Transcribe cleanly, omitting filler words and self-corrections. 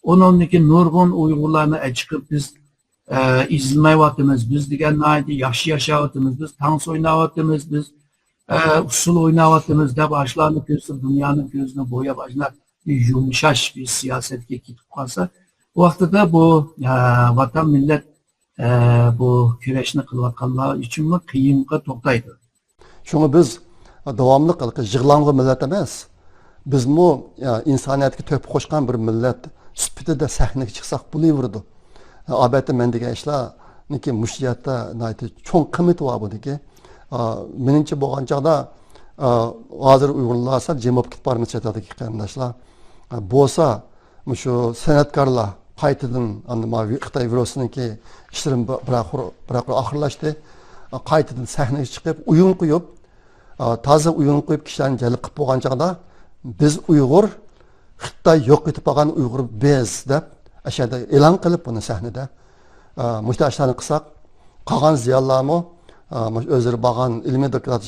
onundaki nurgun Uygurlarını çıkıp biz izlemeyivatımız, biz degan yaxshi yaşavatımız, biz tanks oynavatımız, biz usul oynavatımız deb ashlarni ko'rsa dunyoning ko'zini bo'yab ashlar bir yumshash bir siyosetga ketib qolsa, bu vaqtida bu vatan millat bu kurashni qilayotganlar uchun qiyinga to'xtaydi. Shunga biz davomli yig'lang'i millat emas, bizmi insoniyatga to'p qo'shgan bir millat sifatida sahnaga chiqsak bo'laverdi. Albatta men degan ishlarniki mushiyatda cho'ng qimmati bor buniki. Meningcha bo'lgan chog'da hozir Uyg'urlar sal jim bo'lib ketib bormiz chetadagi qarindoshlar. Bo'lsa, shu san'atkorlar qaytadan Xitoy virusiniki ishlarim biroq oxirlashdi. Qaytadan sahnaga chiqib, o'yin qo'yib, toza o'yin qo'yib kishilarni jalb qilib bo'lgan chog'da biz Uyg'ur, Xitoy yo'q etib qolgan Uyg'ur biz deb ashada e'lon qilib buni sahnada mushta ishlarni qilsak, qolgan ziyonlarmi o'zlari borgan ilmiy doklad